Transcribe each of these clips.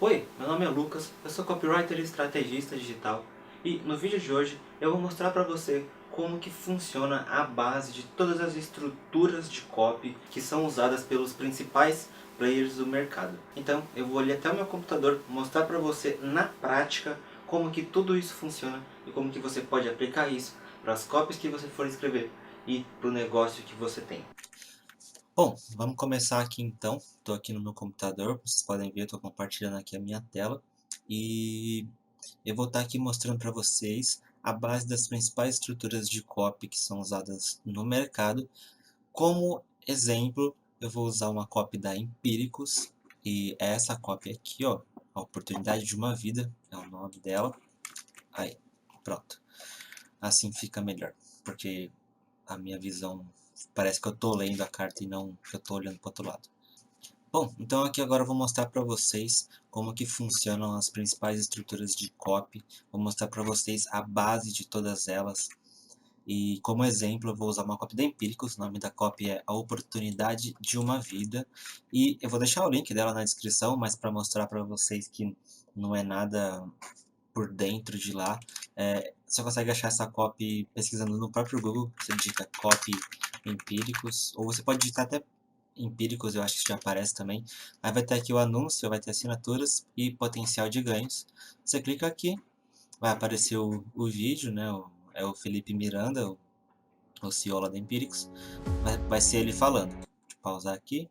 Oi, meu nome é Lucas, eu sou copywriter e estrategista digital e no vídeo de hoje eu vou mostrar para você como que funciona a base de todas as estruturas de copy que são usadas pelos principais players do mercado. Então eu vou ali até o meu computador mostrar para você na prática como que tudo isso funciona e como que você pode aplicar isso para as copies que você for escrever e para o negócio que você tem. Bom, vamos começar aqui então. Estou aqui no meu computador, vocês podem ver, estou compartilhando aqui a minha tela e eu vou estar aqui mostrando para vocês a base das principais estruturas de copy que são usadas no mercado. Como exemplo, eu vou usar uma copy da Empíricos e é essa copy aqui, ó, A Oportunidade de uma Vida, é o nome dela. Aí, pronto. Assim fica melhor, porque a minha visão parece que eu estou lendo a carta e não que eu estou olhando para o outro lado. Bom, então aqui agora eu vou mostrar para vocês como que funcionam as principais estruturas de copy. Vou mostrar para vocês a base de todas elas. E como exemplo eu vou usar uma copy da Empíricos, o nome da copy é A Oportunidade de uma Vida. E eu vou deixar o link dela na descrição, mas para mostrar para vocês que não é nada por dentro de lá. Você consegue achar essa copy pesquisando no próprio Google, você digita copy Empíricos, ou você pode digitar até Empíricos, eu acho que já aparece também. Aí vai ter aqui o anúncio, vai ter assinaturas e potencial de ganhos. Você clica aqui, vai aparecer o vídeo, né? É o Felipe Miranda, o CEO lá da Empíricos. Vai ser ele falando. Deixa eu pausar aqui.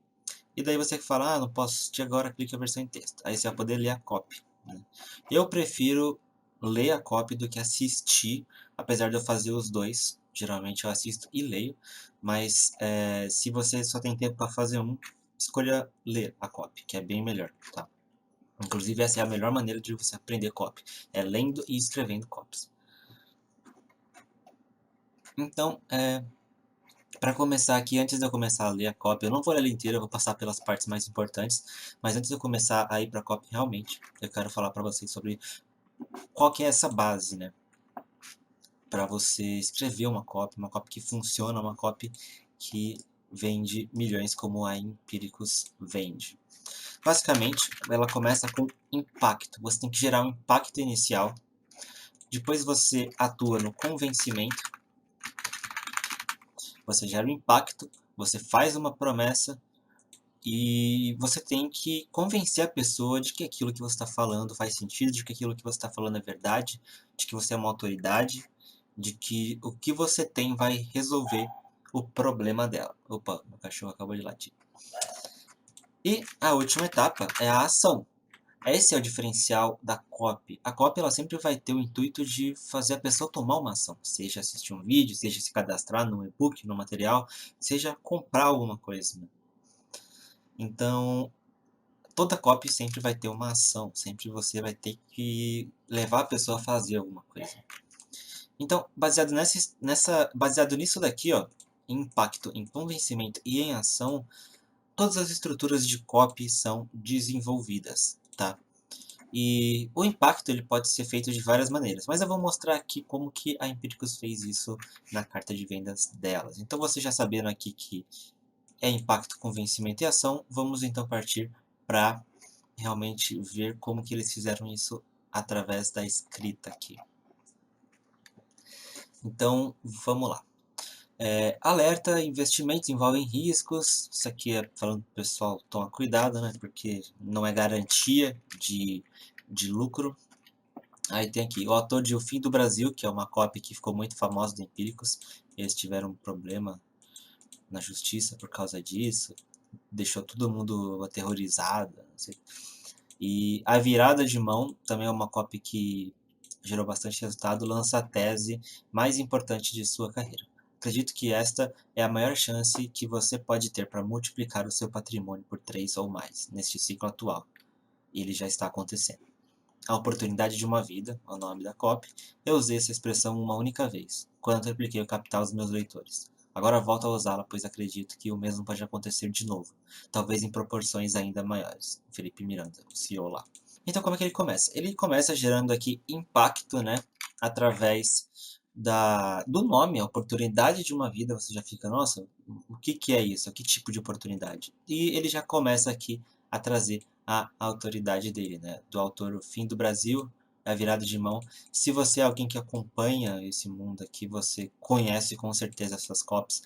E daí você fala, não posso assistir agora, clique a versão em texto. Aí você vai poder ler a copy, né? Eu prefiro ler a copy do que assistir, apesar de eu fazer os dois. Geralmente eu assisto e leio, mas se você só tem tempo para fazer um, escolha ler a copy, que é bem melhor, tá? Inclusive essa é a melhor maneira de você aprender copy, é lendo e escrevendo copies. Então, para começar aqui, antes de eu começar a ler a copy, eu não vou ler ela inteira, eu vou passar pelas partes mais importantes, mas antes de eu começar a ir para a copy realmente, eu quero falar para vocês sobre qual que é essa base, né? Para você escrever uma copy que funciona, uma copy que vende milhões como a Empíricos vende. Basicamente, ela começa com impacto. Você tem que gerar um impacto inicial. Depois você atua no convencimento. Você gera um impacto. Você faz uma promessa. E você tem que convencer a pessoa de que aquilo que você está falando faz sentido, de que aquilo que você está falando é verdade, de que você é uma autoridade, de que o que você tem vai resolver o problema dela. Opa, meu cachorro acabou de latir. E a última etapa é a ação. Esse é o diferencial da copy. A copy ela sempre vai ter o intuito de fazer a pessoa tomar uma ação, seja assistir um vídeo, seja se cadastrar no e-book, no material, seja comprar alguma coisa, né? Então, toda copy sempre vai ter uma ação, sempre você vai ter que levar a pessoa a fazer alguma coisa. Então, baseado nisso daqui, ó, em impacto, em convencimento e em ação, todas as estruturas de copy são desenvolvidas, tá? E o impacto ele pode ser feito de várias maneiras, mas eu vou mostrar aqui como que a Empíricos fez isso na carta de vendas delas. Então, você já sabendo aqui que é impacto, convencimento e ação, vamos então partir para realmente ver como que eles fizeram isso através da escrita aqui. Então, vamos lá. Alerta, investimentos envolvem riscos. Isso aqui é falando pro pessoal tomar cuidado, né? Porque não é garantia de lucro. Aí tem aqui, o autor de O Fim do Brasil, que é uma copy que ficou muito famosa do Empíricos. Eles tiveram um problema na justiça por causa disso. Deixou todo mundo aterrorizado. Não sei. E A Virada de Mão, também é uma copy que gerou bastante resultado, lança a tese mais importante de sua carreira. Acredito que esta é a maior chance que você pode ter para multiplicar o seu patrimônio por 3 ou mais, neste ciclo atual. E ele já está acontecendo. A oportunidade de uma vida, é o nome da copy. Eu usei essa expressão uma única vez, quando repliquei o Capital aos meus leitores. Agora volto a usá-la, pois acredito que o mesmo pode acontecer de novo, talvez em proporções ainda maiores. Felipe Miranda, o CEO lá. Então como é que ele começa? Ele começa gerando aqui impacto, né, através do nome, a oportunidade de uma vida. Você já fica, nossa, o que é isso? Que tipo de oportunidade? E ele já começa aqui a trazer a autoridade dele, né? Do autor O Fim do Brasil, A Virada de Mão. Se você é alguém que acompanha esse mundo aqui, você conhece com certeza essas copies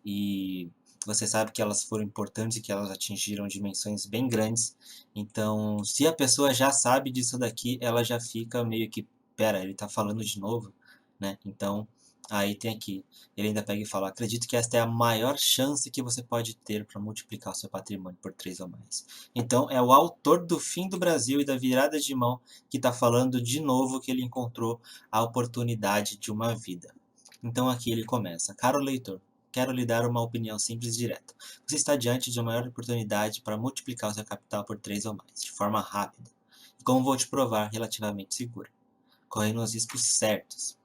e você sabe que elas foram importantes e que elas atingiram dimensões bem grandes. Então, se a pessoa já sabe disso daqui, ela já fica meio que, pera, ele tá falando de novo, né? Então, aí tem aqui, ele ainda pega e fala, acredito que esta é a maior chance que você pode ter para multiplicar o seu patrimônio por 3 ou mais. Então, é o autor do Fim do Brasil e da Virada de Mão que está falando de novo que ele encontrou a oportunidade de uma vida. Então aqui ele começa, caro leitor, quero lhe dar uma opinião simples e direta. Você está diante de uma maior oportunidade para multiplicar o seu capital por 3 ou mais, de forma rápida. E como vou te provar, relativamente segura, correndo os riscos certos.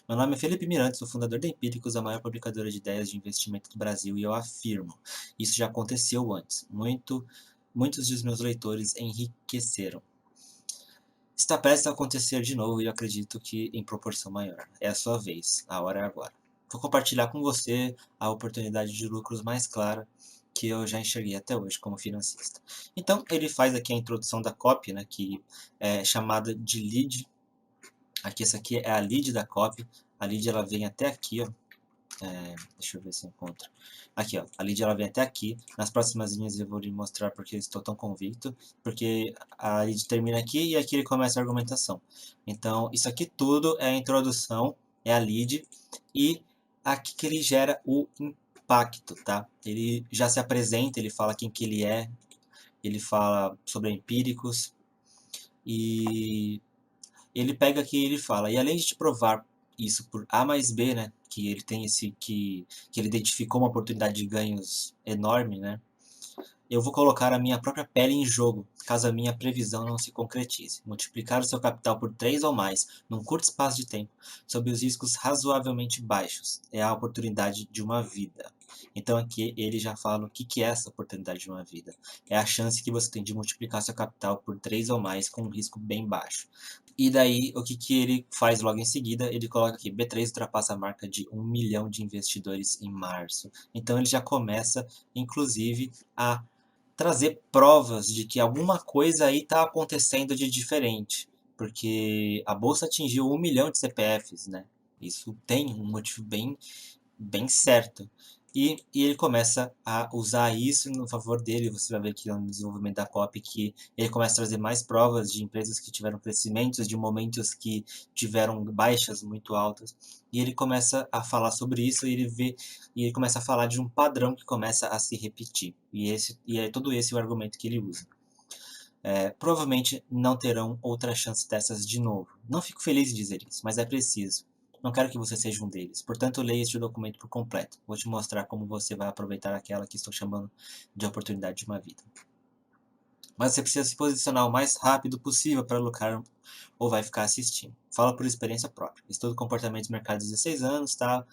Meu nome é Felipe Miranda, sou fundador da Empíricos, a maior publicadora de ideias de investimento do Brasil, e eu afirmo, isso já aconteceu antes. Muitos dos meus leitores enriqueceram. Está prestes a acontecer de novo e eu acredito que em proporção maior. É a sua vez, a hora é agora. Vou compartilhar com você a oportunidade de lucros mais clara que eu já enxerguei até hoje como financista. Então, ele faz aqui a introdução da copy, né, que é chamada de lead. Aqui, essa aqui é a lead da copy. A lead ela vem até aqui, ó. Deixa eu ver se eu encontro. Aqui, ó. A lead ela vem até aqui. Nas próximas linhas eu vou lhe mostrar porque eu estou tão convicto. Porque a lead termina aqui e aqui ele começa a argumentação. Então, isso aqui tudo é a introdução, é a lead. E aqui que ele gera o impacto, tá? Ele já se apresenta, ele fala quem que ele é. Ele fala sobre empíricos. E ele pega aqui e ele fala, e além de te provar isso por A mais B, né, que ele tem que ele identificou uma oportunidade de ganhos enorme, né, eu vou colocar a minha própria pele em jogo, caso a minha previsão não se concretize. Multiplicar o seu capital por 3 ou mais, num curto espaço de tempo, sob os riscos razoavelmente baixos, é a oportunidade de uma vida. Então aqui ele já fala o que é essa oportunidade de uma vida. É a chance que você tem de multiplicar seu capital por 3 ou mais com um risco bem baixo. E daí, o que ele faz logo em seguida? Ele coloca aqui, B3 ultrapassa a marca de 1 milhão de investidores em março. Então ele já começa, inclusive, a trazer provas de que alguma coisa aí está acontecendo de diferente, porque a bolsa atingiu 1 milhão de CPFs, né? Isso tem um motivo bem certo. E ele começa a usar isso no favor dele. Você vai ver aqui no desenvolvimento da copy que ele começa a trazer mais provas de empresas que tiveram crescimentos, de momentos que tiveram baixas muito altas. E ele começa a falar sobre isso e ele começa a falar de um padrão que começa a se repetir. E é todo esse o argumento que ele usa. Provavelmente não terão outra chance dessas de novo. Não fico feliz em dizer isso, mas é preciso. Não quero que você seja um deles. Portanto, leia este documento por completo. Vou te mostrar como você vai aproveitar aquela que estou chamando de oportunidade de uma vida. Mas você precisa se posicionar o mais rápido possível para lucrar ou vai ficar assistindo. Fala por experiência própria. Estudo comportamento de mercado há 16 anos, tá?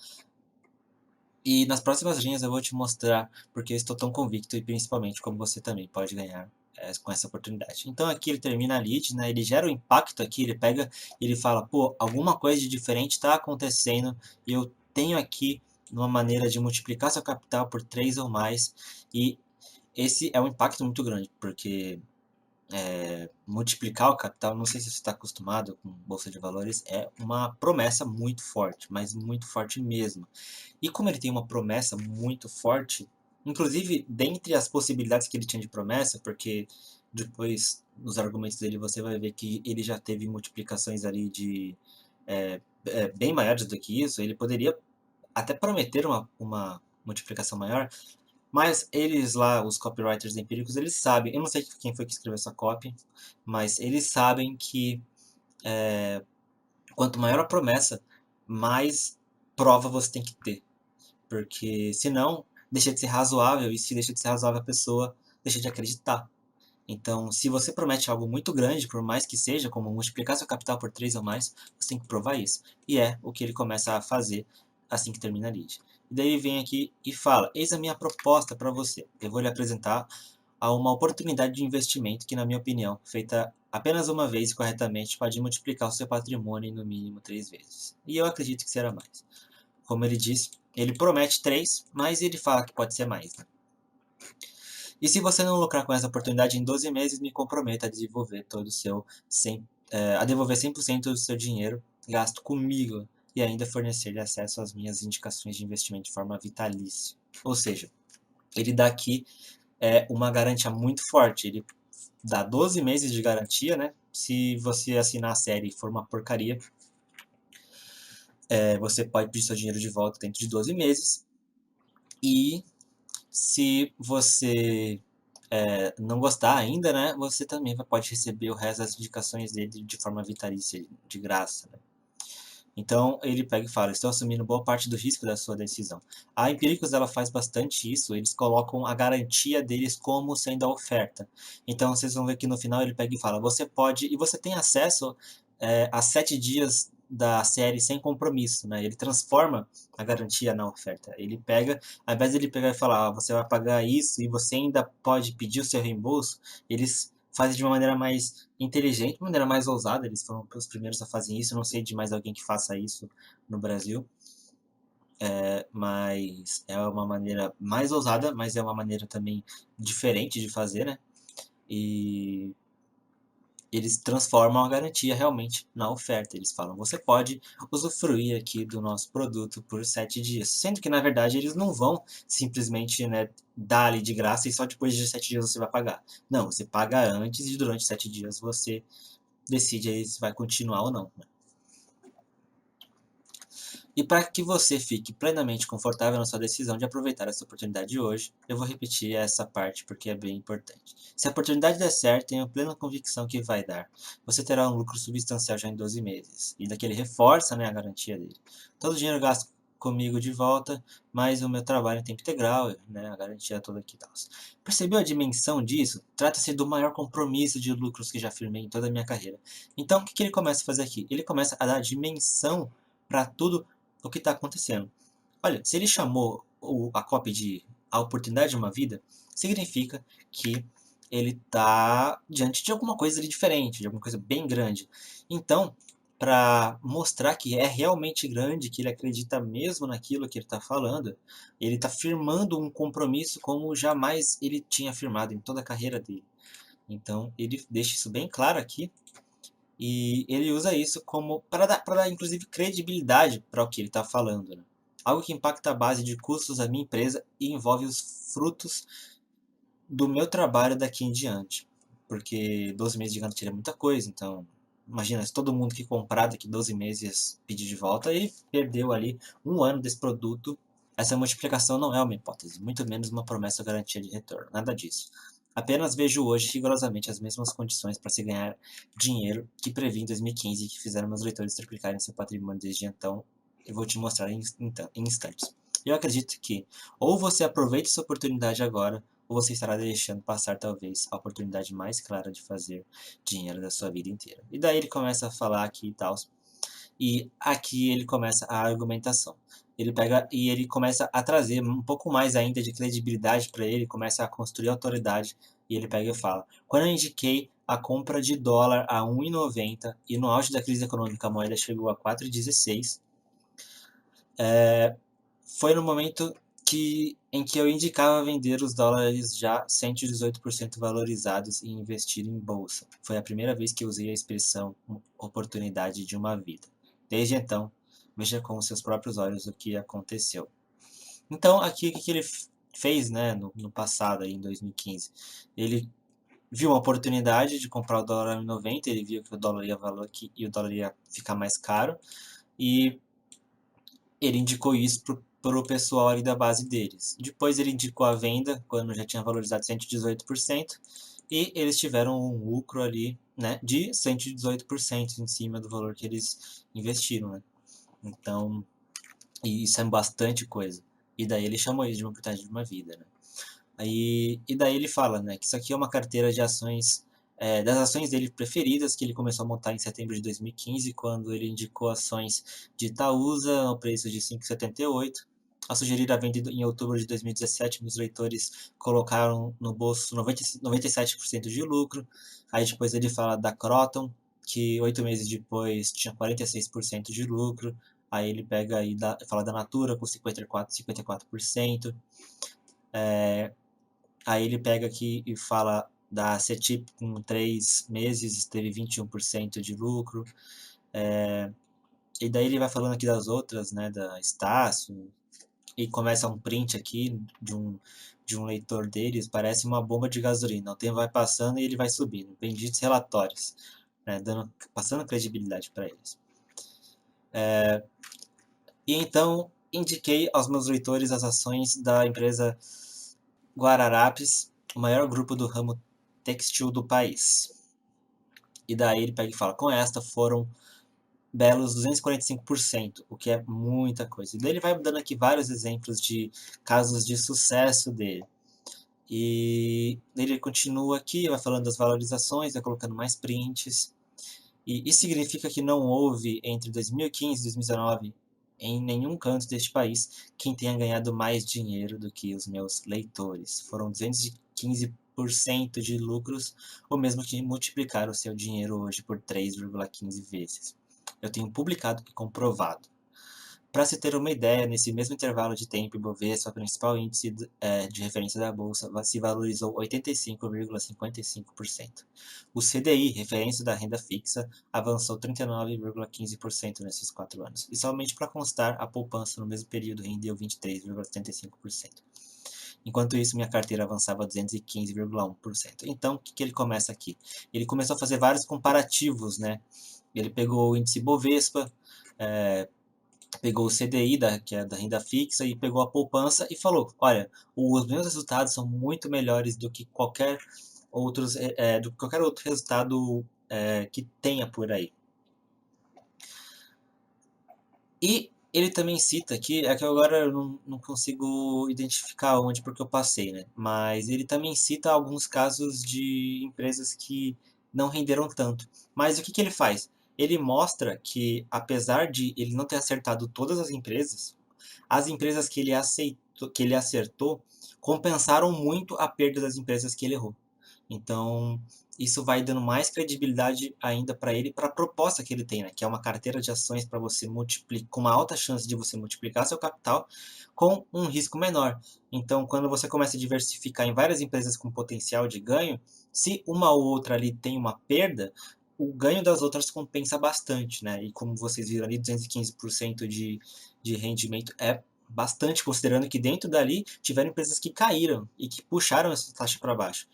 E nas próximas linhas eu vou te mostrar porque eu estou tão convicto e principalmente como você também pode ganhar com essa oportunidade. Então aqui ele termina a lead, né? Ele gera o impacto aqui, ele pega e ele fala, pô, alguma coisa de diferente está acontecendo e eu tenho aqui uma maneira de multiplicar seu capital por 3 ou mais e esse é um impacto muito grande, porque multiplicar o capital, não sei se você está acostumado com bolsa de valores, é uma promessa muito forte, mas muito forte mesmo. E como ele tem uma promessa muito forte, inclusive dentre as possibilidades que ele tinha de promessa, porque depois nos argumentos dele você vai ver que ele já teve multiplicações ali de bem maiores do que isso, ele poderia até prometer uma multiplicação maior, mas eles lá, os copywriters empíricos, eles sabem, eu não sei quem foi que escreveu essa copy, mas eles sabem que quanto maior a promessa, mais prova você tem que ter. Porque senão deixa de ser razoável, e se deixa de ser razoável a pessoa deixa de acreditar. Então, se você promete algo muito grande, por mais que seja, como multiplicar seu capital por 3 ou mais, você tem que provar isso. E é o que ele começa a fazer assim que termina a lead. E daí ele vem aqui e fala, eis a minha proposta para você. Eu vou lhe apresentar a uma oportunidade de investimento que, na minha opinião, feita apenas uma vez corretamente, pode multiplicar o seu patrimônio em no mínimo 3 vezes. E eu acredito que será mais. Como ele disse, ele promete 3, mas ele fala que pode ser mais. Né? E se você não lucrar com essa oportunidade em 12 meses, me comprometa a devolver a devolver 100% do seu dinheiro gasto comigo e ainda fornecer-lhe acesso às minhas indicações de investimento de forma vitalícia. Ou seja, ele dá aqui uma garantia muito forte. Ele dá 12 meses de garantia, né? Se você assinar a série e for uma porcaria, você pode pedir seu dinheiro de volta dentro de 12 meses. E se você não gostar ainda, né? Você também pode receber o resto das indicações dele de forma vitalícia, de graça, né? Então ele pega e fala: estou assumindo boa parte do risco da sua decisão. A Empíricos ela faz bastante isso, eles colocam a garantia deles como sendo a oferta. Então vocês vão ver que no final ele pega e fala: você pode, e você tem acesso a 7 dias da série sem compromisso, né? Ele transforma a garantia na oferta. Ele pega, ao invés de ele pegar e falar: você vai pagar isso e você ainda pode pedir o seu reembolso, eles fazem de uma maneira mais inteligente, de uma maneira mais ousada. Eles foram os primeiros a fazer isso. Eu não sei de mais alguém que faça isso no Brasil, mas é uma maneira mais ousada, mas é uma maneira também diferente de fazer, né? E eles transformam a garantia realmente na oferta. Eles falam: você pode usufruir aqui do nosso produto por 7 dias. Sendo que, na verdade, eles não vão simplesmente, né, dar ali de graça e só depois de 7 dias você vai pagar. Não, você paga antes e durante 7 dias você decide aí se vai continuar ou não, né? E para que você fique plenamente confortável na sua decisão de aproveitar essa oportunidade hoje, eu vou repetir essa parte porque é bem importante. Se a oportunidade der certo, tenho plena convicção que vai dar. Você terá um lucro substancial já em 12 meses. E daqui ele reforça, né, a garantia dele. Todo o dinheiro gasto comigo de volta, mais o meu trabalho em tempo integral, né, a garantia toda aqui e tal. Percebeu a dimensão disso? Trata-se do maior compromisso de lucros que já firmei em toda a minha carreira. Então, o que ele começa a fazer aqui? Ele começa a dar dimensão para tudo o que está acontecendo. Olha, se ele chamou a copy de a oportunidade de uma vida, significa que ele está diante de alguma coisa ali diferente, de alguma coisa bem grande. Então, para mostrar que é realmente grande, que ele acredita mesmo naquilo que ele está falando, ele está firmando um compromisso como jamais ele tinha firmado em toda a carreira dele. Então, ele deixa isso bem claro aqui e ele usa isso como para dar inclusive credibilidade para o que ele está falando, né? Algo que impacta a base de custos da minha empresa e envolve os frutos do meu trabalho daqui em diante. Porque 12 meses de garantia é muita coisa, então imagina, se todo mundo que comprar daqui 12 meses pedir de volta, ele perdeu ali um ano desse produto. Essa multiplicação não é uma hipótese, muito menos uma promessa ou garantia de retorno, nada disso. Apenas vejo hoje rigorosamente as mesmas condições para se ganhar dinheiro que previ em 2015 e que fizeram meus leitores triplicarem seu patrimônio desde então. Eu vou te mostrar em instantes. Eu acredito que ou você aproveita essa oportunidade agora, ou você estará deixando passar talvez a oportunidade mais clara de fazer dinheiro da sua vida inteira. E daí ele começa a falar aqui e tal. E aqui ele começa a argumentação. Ele pega e ele começa a trazer um pouco mais ainda de credibilidade para ele, começa a construir autoridade e ele pega e fala: quando eu indiquei a compra de dólar a 1,90 e no auge da crise econômica a moeda chegou a 4,16, foi no momento em que eu indicava vender os dólares já 118% valorizados e investir em bolsa. Foi a primeira vez que eu usei a expressão oportunidade de uma vida. Desde então, veja com seus próprios olhos o que aconteceu. Então, aqui o que ele fez, né, no passado, aí, em 2015? Ele viu uma oportunidade de comprar o dólar a 90, ele viu que o dólar ia valer aqui e o dólar ia ficar mais caro, e ele indicou isso para o pessoal ali da base deles. Depois ele indicou a venda, quando já tinha valorizado 118%, e eles tiveram um lucro ali, né, de 118% em cima do valor que eles investiram, né? Então, e isso é bastante coisa. E daí ele chamou isso de uma oportunidade de uma vida, né? E daí ele fala, né, que isso aqui é uma carteira de ações, das ações dele preferidas, que ele começou a montar em setembro de 2015, quando ele indicou ações de Itaúsa ao preço de 5,78. A sugerir a venda em outubro de 2017, meus leitores colocaram no bolso 97% de lucro. Aí depois ele fala da Croton, que 8 meses depois tinha 46% de lucro. Aí ele pega e fala da Natura com 54%. Aí ele pega aqui e fala da CETIP com 3 meses, teve 21% de lucro. E daí ele vai falando aqui das outras, né, da Estácio, e começa um print aqui de um leitor deles, parece uma bomba de gasolina. O tempo vai passando e ele vai subindo. Benditos relatórios, né, passando credibilidade para eles. E então indiquei aos meus leitores as ações da empresa Guararapes, o maior grupo do ramo têxtil do país. E daí ele pega e fala, com esta foram belos 245%, o que é muita coisa. E daí ele vai dando aqui vários exemplos de casos de sucesso dele. E ele continua aqui, vai falando das valorizações, vai colocando mais prints. E isso significa que não houve, entre 2015 e 2019, em nenhum canto deste país, quem tenha ganhado mais dinheiro do que os meus leitores. Foram 215% de lucros, o mesmo que multiplicar o seu dinheiro hoje por 3,15 vezes. Eu tenho publicado e comprovado. Para se ter uma ideia, nesse mesmo intervalo de tempo, Ibovespa, principal índice de referência da Bolsa, se valorizou 85,55%. O CDI, referência da renda fixa, avançou 39,15% nesses 4 anos. E somente para constar, a poupança no mesmo período rendeu 23,75%. Enquanto isso, minha carteira avançava 215,1%. Então, o que ele começa aqui? Ele começou a fazer vários comparativos, né? Ele pegou o índice Bovespa, pegou o CDI, que é da renda fixa, e pegou a poupança e falou, olha, os meus resultados são muito melhores do que qualquer outro resultado que tenha por aí. E ele também cita aqui, é que agora eu não consigo identificar onde, porque eu passei, né? Mas ele também cita alguns casos de empresas que não renderam tanto. Mas o que ele faz? Ele mostra que, apesar de ele não ter acertado todas as empresas que ele acertou compensaram muito a perda das empresas que ele errou. Então, isso vai dando mais credibilidade ainda para ele, para a proposta que ele tem, né? Que é uma carteira de ações para você multiplicar, com uma alta chance de você multiplicar seu capital com um risco menor. Então, quando você começa a diversificar em várias empresas com potencial de ganho, se uma ou outra ali tem uma perda, o ganho das outras compensa bastante, né? E como vocês viram ali, 215% de rendimento é bastante, considerando que dentro dali tiveram empresas que caíram e que puxaram essa taxa para baixo.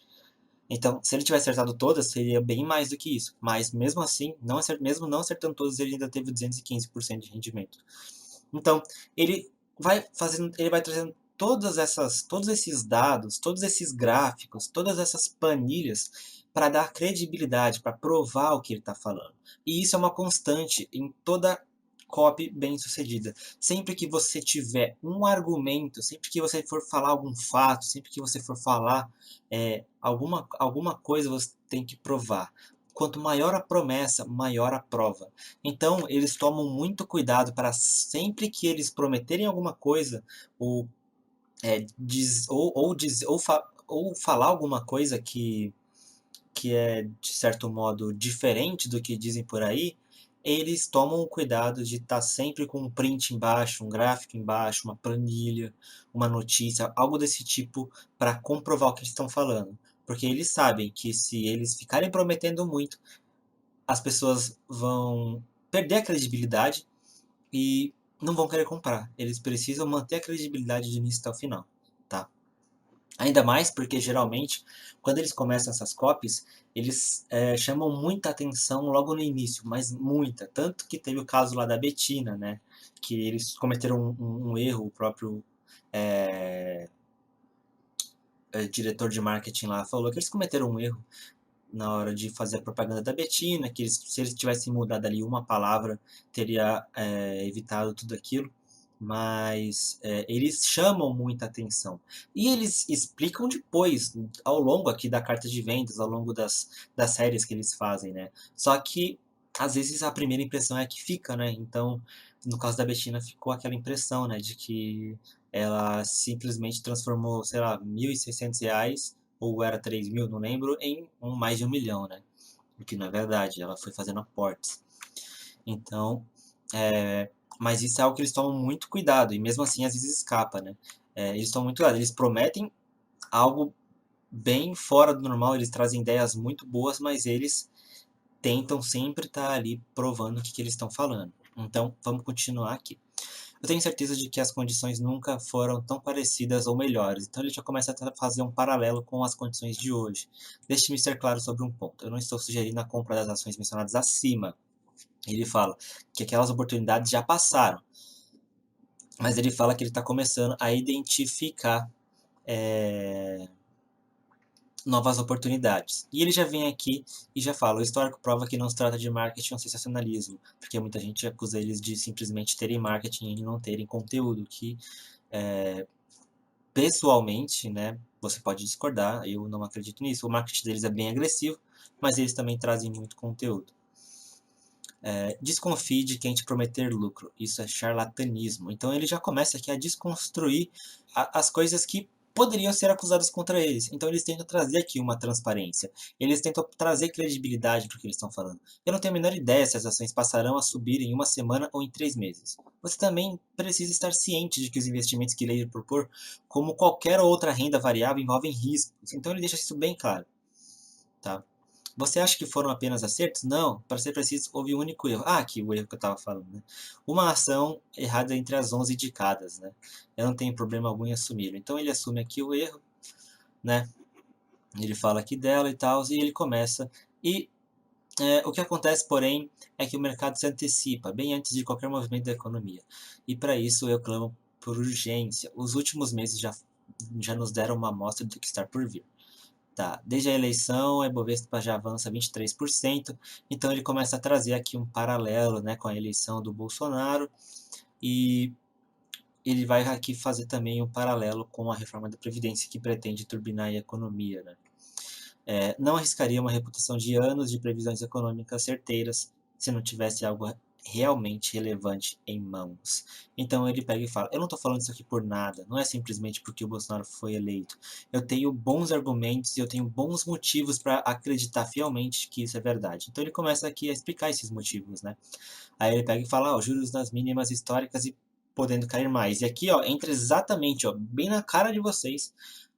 Então, se ele tivesse acertado todas, seria bem mais do que isso. Mas mesmo assim, mesmo não acertando todas, ele ainda teve 215% de rendimento. Então, ele vai trazendo todos esses dados, todos esses gráficos, todas essas planilhas para dar credibilidade, para provar o que ele está falando. E isso é uma constante em toda copy bem sucedida. Sempre que você tiver um argumento, sempre que você for falar algum fato, sempre que você for falar alguma coisa, você tem que provar. Quanto maior a promessa, maior a prova. Então, eles tomam muito cuidado para sempre que eles prometerem alguma coisa, ou, ou falar alguma coisa que é, de certo modo, diferente do que dizem por aí, eles tomam o cuidado de estar sempre com um print embaixo, um gráfico embaixo, uma planilha, uma notícia, algo desse tipo para comprovar o que eles estão falando. Porque eles sabem que se eles ficarem prometendo muito, as pessoas vão perder a credibilidade e não vão querer comprar. Eles precisam manter a credibilidade de início até o final, tá? Ainda mais porque, geralmente, quando eles começam essas copies, eles chamam muita atenção logo no início, mas muita. Tanto que teve o caso lá da Betina, né? Que eles cometeram um erro, o próprio diretor de marketing lá falou que eles cometeram um erro na hora de fazer a propaganda da Betina, que se eles tivessem mudado ali uma palavra, teria evitado tudo aquilo. Mas eles chamam muita atenção. E eles explicam depois, ao longo aqui da carta de vendas, ao longo das séries que eles fazem, né? Só que, às vezes, a primeira impressão é a que fica, né? Então, no caso da Betina, ficou aquela impressão, né? De que ela simplesmente transformou, sei lá, R$ 1.600, ou era 3.000, não lembro, em mais de 1 milhão, né? O que não é verdade, ela foi fazendo aportes. Então, mas isso é algo que eles tomam muito cuidado, e mesmo assim às vezes escapa, né? Eles tomam muito cuidado, eles prometem algo bem fora do normal, eles trazem ideias muito boas, mas eles tentam sempre estar ali provando o que eles estão falando. Então, vamos continuar aqui. Eu tenho certeza de que as condições nunca foram tão parecidas ou melhores, então ele já começa a fazer um paralelo com as condições de hoje. Deixe-me ser claro sobre um ponto. Eu não estou sugerindo a compra das ações mencionadas acima. Ele fala que aquelas oportunidades já passaram, mas ele fala que ele está começando a identificar novas oportunidades. E ele já vem aqui e já fala: o histórico prova que não se trata de marketing ou sensacionalismo, porque muita gente acusa eles de simplesmente terem marketing e não terem conteúdo, que pessoalmente, né, você pode discordar, eu não acredito nisso. O marketing deles é bem agressivo, mas eles também trazem muito conteúdo. Desconfie de quem te prometer lucro, isso é charlatanismo. Então ele já começa aqui a desconstruir as coisas que poderiam ser acusadas contra eles. Então eles tentam trazer aqui uma transparência, eles tentam trazer credibilidade para o que eles estão falando. Eu não tenho a menor ideia se as ações passarão a subir em uma semana ou em 3 meses. Você também precisa estar ciente de que os investimentos que ele propor, como qualquer outra renda variável, envolvem riscos. Então ele deixa isso bem claro. Tá? Você acha que foram apenas acertos? Não, para ser preciso, houve um único erro. Ah, aqui o erro que eu estava falando, né? Uma ação errada entre as 11 indicadas, né? Eu não tenho problema algum em assumir. Então ele assume aqui o erro, né? Ele fala aqui dela e tal, e ele começa. E o que acontece, porém, é que o mercado se antecipa, bem antes de qualquer movimento da economia. E para isso eu clamo por urgência. Os últimos meses já nos deram uma amostra do que está por vir. Tá, desde a eleição, a Ibovespa já avança 23%, então ele começa a trazer aqui um paralelo, né, com a eleição do Bolsonaro, e ele vai aqui fazer também um paralelo com a reforma da Previdência, que pretende turbinar a economia, né. Não arriscaria uma reputação de anos de previsões econômicas certeiras se não tivesse algo realmente relevante em mãos. Então ele pega e fala: eu não estou falando isso aqui por nada, não é simplesmente porque o Bolsonaro foi eleito. Eu tenho bons argumentos e eu tenho bons motivos para acreditar fielmente que isso é verdade. Então ele começa aqui a explicar esses motivos, né? Aí ele pega e fala: os juros nas mínimas históricas e podendo cair mais. E aqui, ó, entra exatamente, ó, bem na cara de vocês,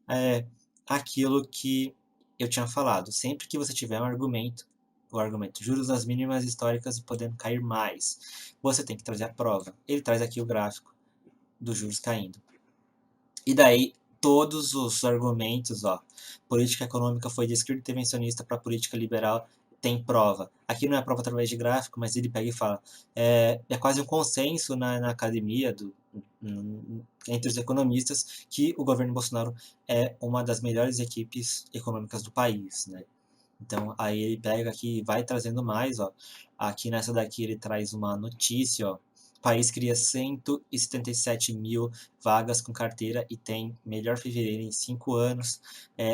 é, aquilo que eu tinha falado. Sempre que você tiver um argumento, o argumento juros nas mínimas históricas e podendo cair mais, você tem que trazer a prova. Ele traz aqui o gráfico dos juros caindo. E daí todos os argumentos, ó, política econômica foi de esquerda intervencionista para política liberal, tem prova. Aqui não é prova através de gráfico, mas ele pega e fala, é quase um consenso na academia, entre os economistas, que o governo Bolsonaro é uma das melhores equipes econômicas do país, né? Então, aí ele pega aqui e vai trazendo mais, ó. Aqui nessa daqui ele traz uma notícia, ó. O país cria 177 mil vagas com carteira e tem melhor fevereiro em 5 anos.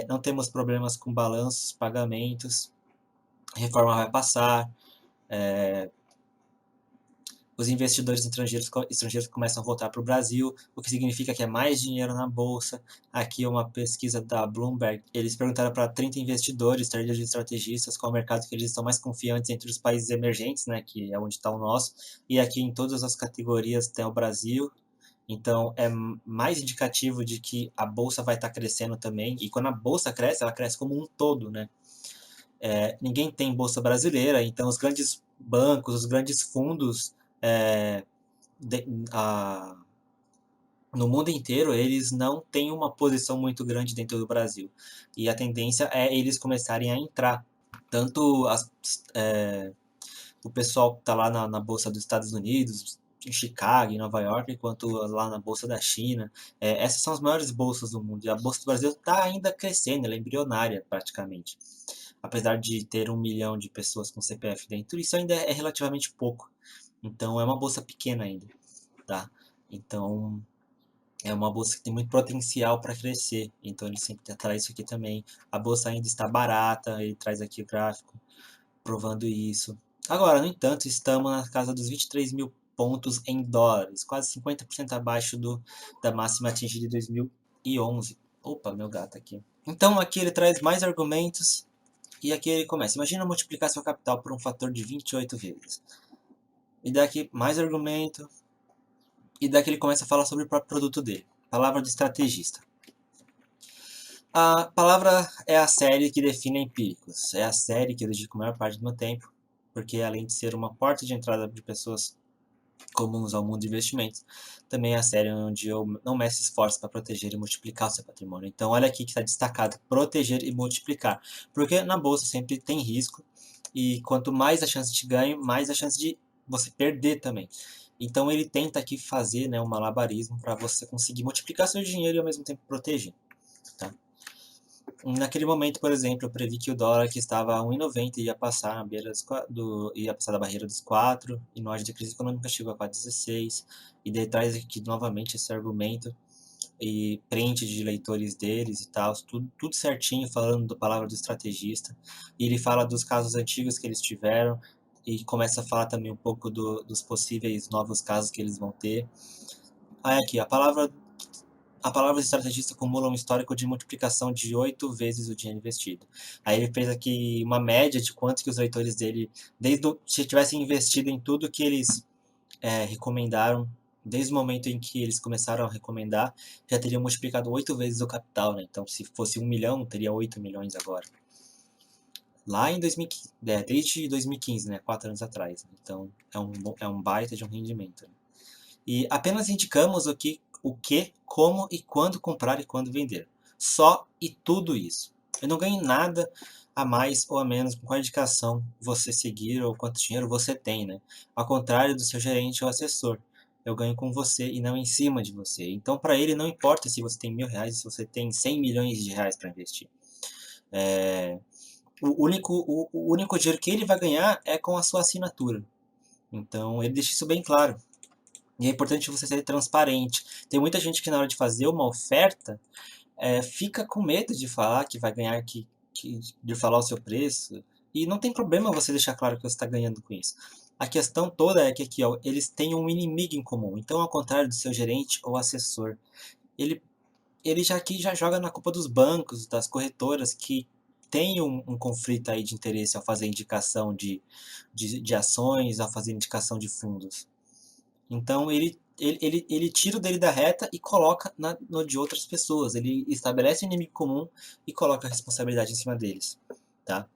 Não temos problemas com balanços, pagamentos. A reforma vai passar. Os investidores estrangeiros começam a voltar para o Brasil, o que significa que é mais dinheiro na bolsa. Aqui é uma pesquisa da Bloomberg. Eles perguntaram para 30 investidores, traders e estrategistas qual é o mercado que eles estão mais confiantes entre os países emergentes, né, que é onde está o nosso. E aqui em todas as categorias tem o Brasil. Então é mais indicativo de que a bolsa vai estar crescendo também. E quando a bolsa cresce, ela cresce como um todo, né? Ninguém tem bolsa brasileira, então os grandes bancos, os grandes fundos é, de, a, no mundo inteiro, eles não têm uma posição muito grande dentro do Brasil. E a tendência é eles começarem a entrar. Tanto o pessoal que está lá na Bolsa dos Estados Unidos, em Chicago, em Nova York, quanto lá na Bolsa da China. Essas são as maiores bolsas do mundo. E a Bolsa do Brasil está ainda crescendo, ela é embrionária praticamente. Apesar de ter 1 milhão de pessoas com CPF dentro, isso ainda é relativamente pouco. Então é uma bolsa pequena ainda, tá? Então é uma bolsa que tem muito potencial para crescer. Então ele sempre traz isso aqui também. A bolsa ainda está barata, ele traz aqui o gráfico provando isso. Agora, no entanto, estamos na casa dos 23 mil pontos em dólares, quase 50% abaixo da máxima atingida em 2011. Opa, meu gato aqui. Então aqui ele traz mais argumentos e aqui ele começa. Imagina multiplicar seu capital por um fator de 28 vezes. E daqui mais argumento. E daqui ele começa a falar sobre o próprio produto dele. Palavra do estrategista. A palavra é a série que define empíricos. É a série que eu dedico a maior parte do meu tempo, porque além de ser uma porta de entrada de pessoas comuns ao mundo de investimentos, também é a série onde eu não meço esforço para proteger e multiplicar o seu patrimônio. Então, olha aqui que está destacado: proteger e multiplicar. Porque na bolsa sempre tem risco, e quanto mais a chance de ganho, mais a chance de você perder também. Então, ele tenta aqui fazer, né, um malabarismo para você conseguir multiplicar seu dinheiro e ao mesmo tempo proteger. Tá? Naquele momento, por exemplo, eu previ que o dólar que estava a 1,90 ia passar na beira ia passar da barreira dos 4, e no auge da crise econômica chegou a 4,16, e daí traz aqui novamente esse argumento e print de leitores deles e tal, tudo certinho, falando da palavra do estrategista, e ele fala dos casos antigos que eles tiveram, e começa a falar também um pouco dos possíveis novos casos que eles vão ter. Aí aqui, a palavra estrategista acumula um histórico de multiplicação de 8 vezes o dinheiro investido. Aí ele fez aqui uma média de quanto que os leitores dele, se tivessem investido em tudo que eles recomendaram, desde o momento em que eles começaram a recomendar, já teriam multiplicado 8 vezes o capital, né? Então, se fosse 1 milhão, teria 8 milhões agora. Lá em 2015, desde 2015, né? 4 anos atrás. Então, é um baita de um rendimento. Né? E apenas indicamos o que, como e quando comprar e quando vender. Só e tudo isso. Eu não ganho nada a mais ou a menos com a indicação você seguir ou quanto dinheiro você tem, né? Ao contrário do seu gerente ou assessor. Eu ganho com você e não em cima de você. Então, para ele, não importa se você tem R$ 1.000, se você tem 100 milhões de reais para investir. O único dinheiro que ele vai ganhar é com a sua assinatura. Então, ele deixa isso bem claro. E é importante você ser transparente. Tem muita gente que na hora de fazer uma oferta fica com medo de falar que vai ganhar, de falar o seu preço. E não tem problema você deixar claro que você está ganhando com isso. A questão toda é que aqui, ó, eles têm um inimigo em comum. Então, ao contrário do seu gerente ou assessor, ele, ele já aqui já joga na culpa dos bancos, das corretoras, que tem um conflito aí de interesse ao fazer indicação de ações, ao fazer indicação de fundos. Então ele tira o dele da reta e coloca no de outras pessoas. Ele estabelece um inimigo comum e coloca a responsabilidade em cima deles, tá?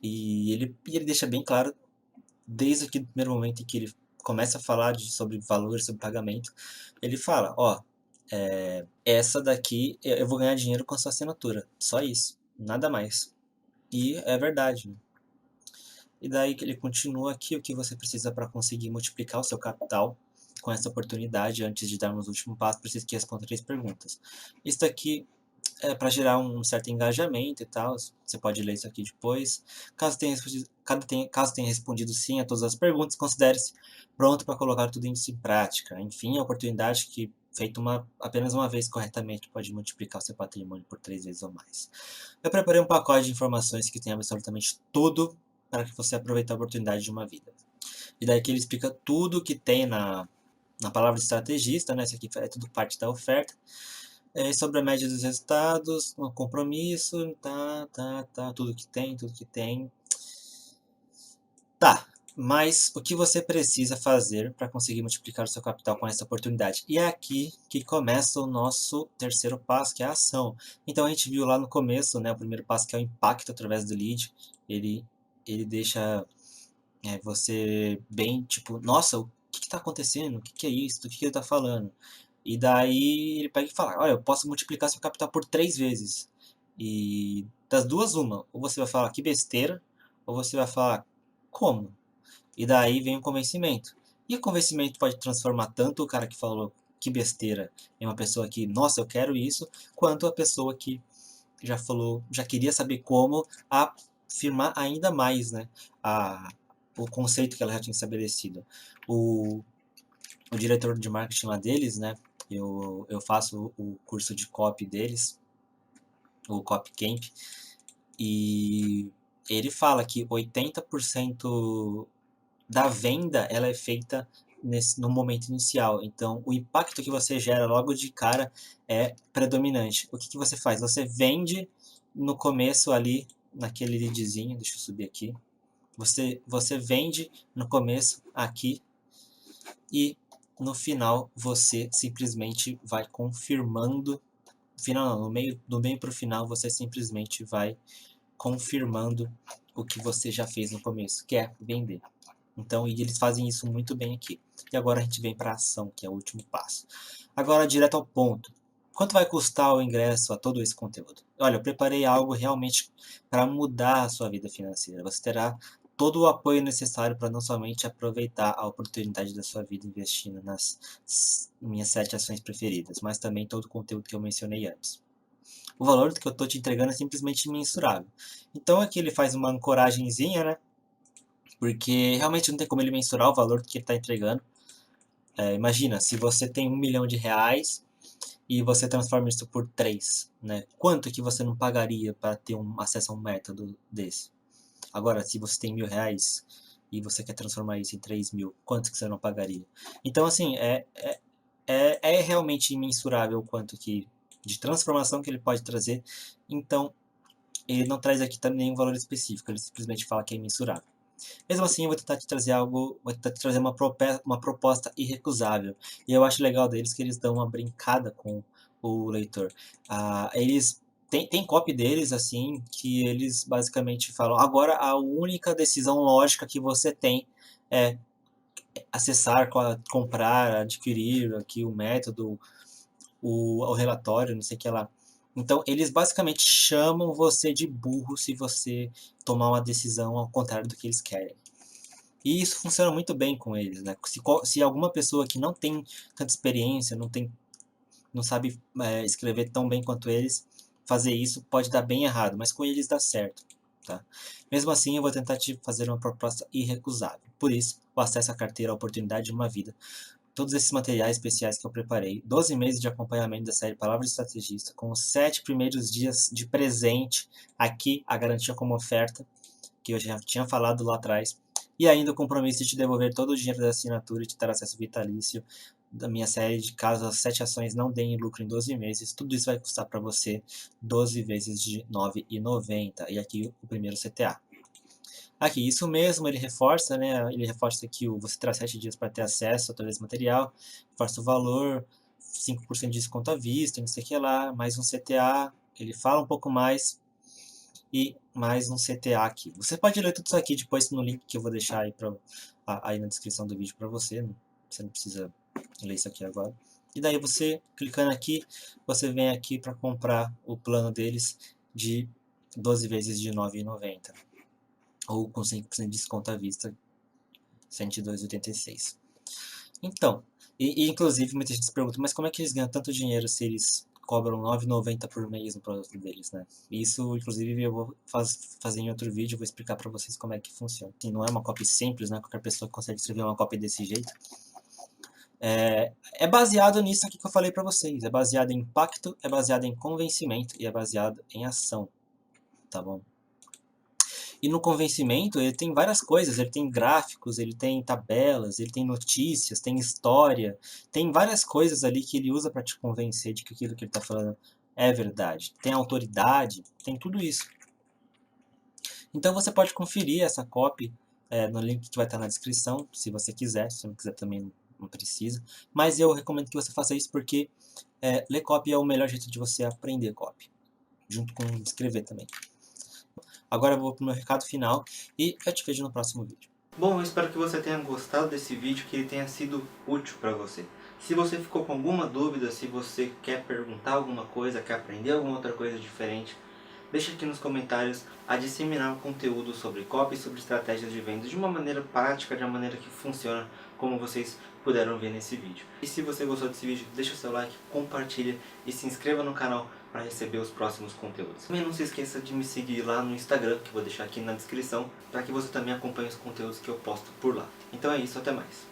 E ele deixa bem claro, desde aqui do primeiro momento em que ele começa a falar sobre valor, sobre pagamento, ele fala, ó, essa daqui eu vou ganhar dinheiro com a sua assinatura, só isso, nada mais. E é verdade, né? E daí que ele continua aqui, o que você precisa para conseguir multiplicar o seu capital com essa oportunidade. Antes de darmos o último passo, preciso que responda 3 perguntas. Isso aqui é para gerar um certo engajamento e tal, você pode ler isso aqui depois. Caso tenha respondido sim a todas as perguntas, considere-se pronto para colocar tudo isso em prática. Enfim, a oportunidade que, feito apenas uma vez corretamente, pode multiplicar o seu patrimônio por 3 vezes ou mais. Eu preparei um pacote de informações que tem absolutamente tudo para que você aproveite a oportunidade de uma vida. E daí que ele explica tudo que tem na palavra estrategista, né? Isso aqui é tudo parte da oferta. Sobre a média dos resultados, um compromisso, tudo que tem. Tá, mas o que você precisa fazer para conseguir multiplicar o seu capital com essa oportunidade? E é aqui que começa o nosso terceiro passo, que é a ação. Então a gente viu lá no começo, né, o primeiro passo, que é o impacto através do lead. Ele deixa você bem, tipo, nossa, o que está acontecendo? O que é isso? Do que ele está falando? E daí ele pega e fala, olha, eu posso multiplicar seu capital por 3 vezes. E das duas, uma. Ou você vai falar que besteira, ou você vai falar como? E daí vem o convencimento. E o convencimento pode transformar tanto o cara que falou que besteira em uma pessoa que, nossa, eu quero isso, quanto a pessoa que já falou, já queria saber como afirmar ainda mais, né, a, o conceito que ela já tinha estabelecido. O, o diretor de marketing lá deles, né, eu faço o curso de copy deles, o Copy Camp, e ele fala que 80% da venda ela é feita no momento inicial. Então, o impacto que você gera logo de cara é predominante. O que você faz? Você vende no começo ali, naquele leadzinho, deixa eu subir aqui. Você vende no começo aqui e no final você simplesmente vai confirmando final não, do meio para o final você simplesmente vai confirmando o que você já fez no começo, que é vender. Então, e eles fazem isso muito bem aqui. E agora a gente vem para a ação, que é o último passo. Agora, direto ao ponto. Quanto vai custar o ingresso a todo esse conteúdo? Olha, eu preparei algo realmente para mudar a sua vida financeira. Você terá todo o apoio necessário para não somente aproveitar a oportunidade da sua vida investindo nas minhas 7 ações preferidas, mas também todo o conteúdo que eu mencionei antes. O valor que eu estou te entregando é simplesmente imensurável. Então aqui ele faz uma ancoragenzinha, né? Porque realmente não tem como ele mensurar o valor que ele está entregando. Imagina, se você tem R$ 1 milhão e você transforma isso por 3, né? Quanto que você não pagaria para ter acesso a um método desse? Agora, se você tem R$ 1.000 e você quer transformar isso em 3.000, quanto que você não pagaria? Então, assim, é realmente imensurável o quanto que de transformação que ele pode trazer. Então, ele não traz aqui também nenhum valor específico, ele simplesmente fala que é imensurável. Mesmo assim, eu vou tentar te trazer algo, vou tentar te trazer uma proposta irrecusável. E eu acho legal deles que eles dão uma brincada com o leitor. Eles tem copy deles assim que eles basicamente falam: agora a única decisão lógica que você tem é acessar, comprar, adquirir aqui o método, o relatório, não sei o que lá. Então, eles basicamente chamam você de burro se você tomar uma decisão ao contrário do que eles querem. E isso funciona muito bem com eles, né? Se alguma pessoa que não tem tanta experiência, não sabe escrever tão bem quanto eles, fazer isso pode dar bem errado, mas com eles dá certo, tá? Mesmo assim, eu vou tentar te fazer uma proposta irrecusável. Por isso, o acesso à carteira, a oportunidade de uma vida, todos esses materiais especiais que eu preparei, 12 meses de acompanhamento da série Palavras de Estrategista, com os 7 primeiros dias de presente, aqui a garantia como oferta, que eu já tinha falado lá atrás, e ainda o compromisso de te devolver todo o dinheiro da assinatura e te dar acesso vitalício da minha série de caso as 7 ações não deem lucro em 12 meses. Tudo isso vai custar para você 12 vezes de R$ 9,90. E aqui o primeiro CTA. Aqui, isso mesmo, ele reforça, né? Ele reforça que você terá 7 dias para ter acesso a todo esse material, reforça o valor, 5% de desconto à vista, não sei o que lá, mais um CTA, ele fala um pouco mais, e mais um CTA aqui. Você pode ler tudo isso aqui depois no link que eu vou deixar aí na descrição do vídeo para você. Você não precisa ler isso aqui agora. E daí você, clicando aqui, você vem aqui para comprar o plano deles de 12 vezes de R$ 9,90. Ou com 5% de desconto à vista, R$ 102,86. Então, inclusive muita gente se pergunta, mas como é que eles ganham tanto dinheiro se eles cobram R$ 9,90 por mês no produto deles, né? Isso, inclusive, eu vou fazer em outro vídeo, eu vou explicar para vocês como é que funciona. Assim, não é uma copy simples, né? Qualquer pessoa consegue escrever uma copy desse jeito. É baseado nisso aqui que eu falei para vocês. É baseado em impacto, é baseado em convencimento e é baseado em ação, tá bom? E no convencimento ele tem várias coisas, ele tem gráficos, ele tem tabelas, ele tem notícias, tem história, tem várias coisas ali que ele usa para te convencer de que aquilo que ele está falando é verdade. Tem autoridade, tem tudo isso. Então você pode conferir essa copy no link que vai estar na descrição, se você quiser, se não quiser também não precisa. Mas eu recomendo que você faça isso porque ler copy é o melhor jeito de você aprender copy, junto com escrever também. Agora eu vou para o meu recado final e eu te vejo no próximo vídeo. Bom, eu espero que você tenha gostado desse vídeo, que ele tenha sido útil para você. Se você ficou com alguma dúvida, se você quer perguntar alguma coisa, quer aprender alguma outra coisa diferente, deixa aqui nos comentários a disseminar o conteúdo sobre copy e sobre estratégias de vendas de uma maneira prática, de uma maneira que funciona, como vocês puderam ver nesse vídeo. E se você gostou desse vídeo, deixa o seu like, compartilha e se inscreva no canal para receber os próximos conteúdos. Também não se esqueça de me seguir lá no Instagram, que eu vou deixar aqui na descrição, para que você também acompanhe os conteúdos que eu posto por lá. Então é isso, até mais.